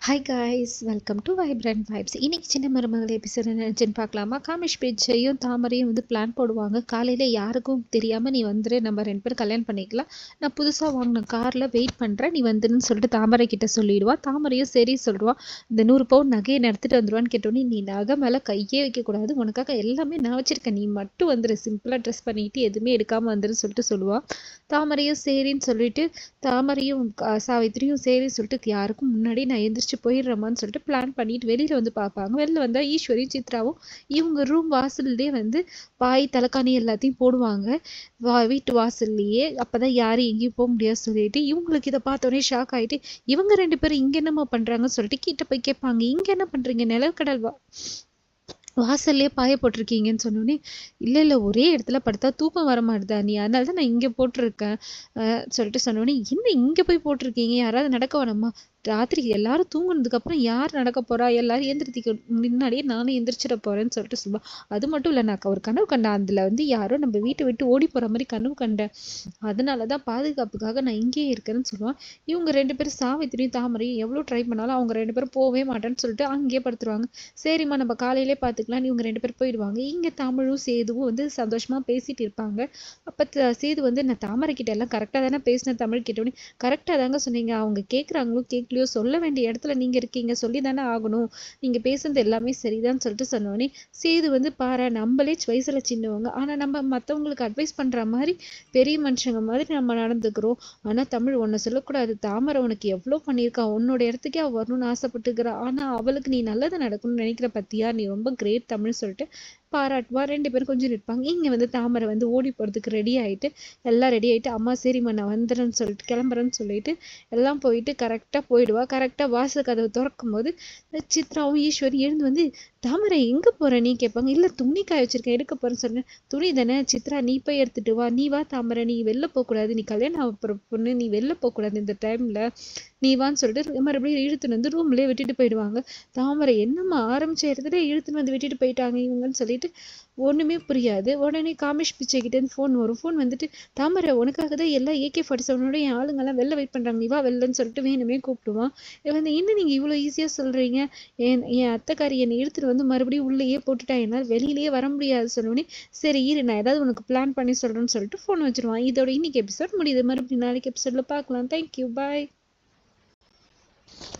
Hi guys, welcome to Vibrant Vibes. இன்னைக்கு சின்ன மருமகள் எபிசோட் நினச்சின்னு பார்க்கலாமா? காமிஷ் பேச்சையும் தாமரையும் பிளான் போடுவாங்க. காலையில் யாருக்கும் தெரியாமல் நீ வந்துரு, நம்ம 2 பேரும் கல்யாணம் பண்ணிக்கலாம், நான் புதுசாக வாங்கின காரில் வெயிட் பண்ணுறேன், நீ வந்துருன்னு சொல்லிட்டு தாமரை கிட்ட சொல்லிடுவா. தாமரையும் சரி சொல்லுவா. இந்த 100 பவுன் நகையை எடுத்துகிட்டு வந்துடுவான்னு கேட்டோன்னே, நீ நகை மேலே கையே வைக்கக்கூடாது, உனக்காக எல்லாமே நான் வச்சுருக்கேன், நீ மட்டும் வந்துரு, சிம்பிளாக ட்ரெஸ் பண்ணிட்டு எதுவுமே எடுக்காமல் வந்துருன்னு சொல்லிட்டு சொல்லுவா. தாமரையும் சரின்னு சொல்லிட்டு தாமரையும் சாவித்திரியும் சரின்னு சொல்லிட்டு யாருக்கும் முன்னாடி நான் எந்திரிச்சு போயிடுறோமான்னு சொல்லிட்டு பிளான் பண்ணிட்டு வெளியில பார்ப்பாங்க. வெளில வந்தா ஈஸ்வரியும் சித்ராவும் இவங்க ரூம் வாசல்லே பாய் தலைக்காணி எல்லாத்தையும் போடுவாங்க வீட்டு வாசல்லையே. அப்பதான் யாரும் எங்கேயும் போக முடியாது சொல்லிட்டு இவங்களுக்கு இதை பார்த்தோன்னே ஷாக் ஆயிட்டு, இவங்க 2 பேரும் இங்க என்னமா பண்றாங்கன்னு சொல்லிட்டு கிட்ட போய் கேட்பாங்க. இங்க என்ன பண்றீங்க? நிலக்கடல் வாசல்லே பாய போட்டிருக்கீங்கன்னு சொன்னோன்னே, இல்லை ஒரே இடத்துல படுத்தா தூக்கம் வர மாட்டுதா நீ, அதனால தான் நான் இங்கே போட்டிருக்கேன் சொல்லிட்டு சொன்னோன்னே, என்ன இங்கே போய் போட்டிருக்கீங்க, யாராவது நடக்க வேணாமா? ராத்திரி எல்லாரும் தூங்குனதுக்கப்புறம் யார் நடக்க போறா, எல்லாரும் எந்திரிக்க முன்னாடியே நானும் எந்திரிச்சிட போறேன்னு சொல்லிட்டு சொல்லுவா. அது மட்டும் இல்லை, நான் ஒரு கனவு கண்டேன், அதில் யாரோ நம்ம வீட்டை விட்டு ஓடி போற மாதிரி கனவு கண்டேன், அதனால தான் பாதுகாப்புக்காக நான் இங்கேயே இருக்கேன்னு சொல்லுவான். இவங்க 2 பேரும் சாவித்திரியும் தாமரையும் எவ்வளோ ட்ரை பண்ணாலும் அவங்க 2 பேரும் போகவே மாட்டேன்னு சொல்லிட்டு அங்கேயே படுத்துருவாங்க. சரிம்மா நம்ம காலையிலே பார்த்துக்கலாம், இவங்க 2 பேரும் போயிடுவாங்க. இங்கே தமிழும் சேதுவும் சந்தோஷமா பேசிட்டு இருப்பாங்க. அப்போ சேது நான் தாமரை கிட்ட எல்லாம் கரெக்டாக தானே பேசினேன், தமிழ் கிட்டோன்னே கரெக்டாக தாங்க சொன்னீங்க, அவங்க கேட்குறாங்களோ கேட்கலையோ சொல்ல வேண்டிய இடத்துல நீங்க இருக்கீங்க, சொல்லி தானே ஆகணும், நீங்க பேசுறது எல்லாமே சரிதான் சொல்லிட்டு சொன்னோன்னே, சேது பாரு நம்மளே வயசுல சின்னவங்க, ஆனா நம்ம மற்றவங்களுக்கு அட்வைஸ் பண்ற மாதிரி பெரிய மனுஷங்க மாதிரி நம்ம நடந்துக்கிறோம். ஆனா தமிழ் ஒன்ன சொல்லக்கூடாது, தாமரை உனக்கு எவ்வளோ பண்ணியிருக்கா, உன்னோட இடத்துக்கே அவ வரணும்னு ஆசைப்பட்டுக்கிறா, ஆனா அவளுக்கு நீ நல்லது நடக்கணும்னு நினைக்கிற பத்தியா, நீ ரொம்ப கிரேட் தமிழ் சொல்லிட்டு பாராட்டுவா. 2 பேரும் கொஞ்சம் நிற்பாங்க. இங்க தாமரை ஓடி போறதுக்கு ரெடி ஆயிட்டு எல்லாம் ரெடி ஆயிட்டு, அம்மா சரிம்மா நான் வந்துடுறேன்னு சொல்லிட்டு கிளம்புறேன்னு சொல்லிட்டு எல்லாம் போயிட்டு கரெக்டா போயிடுவா. கரெக்டா வாசல் கதவு திறக்கும் போது சித்ராவும் ஈஸ்வரி எழுந்து தாமரை எங்க போற நீ கேட்பாங்க. இல்ல துணி காய வச்சிருக்கேன் எடுக்க போறேன்னு சொன்னேன். துணி தானே சித்ரா, நீ போய் எடுத்துட்டு வா, நீ வா தாமரை, நீ வெளில போக கூடாது, நீ கல்யாணம் ஆக பொண்ணு, நீ வெளில போக கூடாது இந்த டைம்ல, நீ வான்னு சொல்லிட்டு மறுபடியும் இழுத்துன்னு ரூம்லயே விட்டுட்டு போயிடுவாங்க. தாமரை என்னம்மா ஆரம்பிச்ச இடத்துல இழுத்துன்னு விட்டுட்டு போயிட்டாங்க இவங்கன்னு சொல்லிட்டு ஒண்ணுமே புரியாது. உடனே காமேஷ் பிச்சை கிட்ட இருந்து ஃபோன் வரும். ஃபோன் தாமரை உனக்காக தான் எல்லாம் AK-47 என் ஆளுங்கெல்லாம் வெளில வெயிட் பண்றாங்க, நீ வா வெளிலன்னு சொல்லிட்டு வேணுமே கூப்பிடுவான். என்ன நீங்க இவ்வளவு ஈஸியா சொல்றீங்க, என் அத்தைக்காரி என்னை இழுத்துட்டு மறுபடியும் உள்ளேயே போட்டுட்டா, என்னால் வெளியிலேயே வர முடியாது சொன்னோடனே, சரி இரு நான் ஏதாவது உனக்கு பிளான் பண்ணி சொல்றேன்னு சொல்லிட்டு ஃபோன் வச்சிருவான். இதோட இன்னைக்கு எபிசோட் முடியுது. மறுபடியும் நாளைக்கு எபிசோட்ல பார்க்கலாம். தேங்க்யூ, பாய்.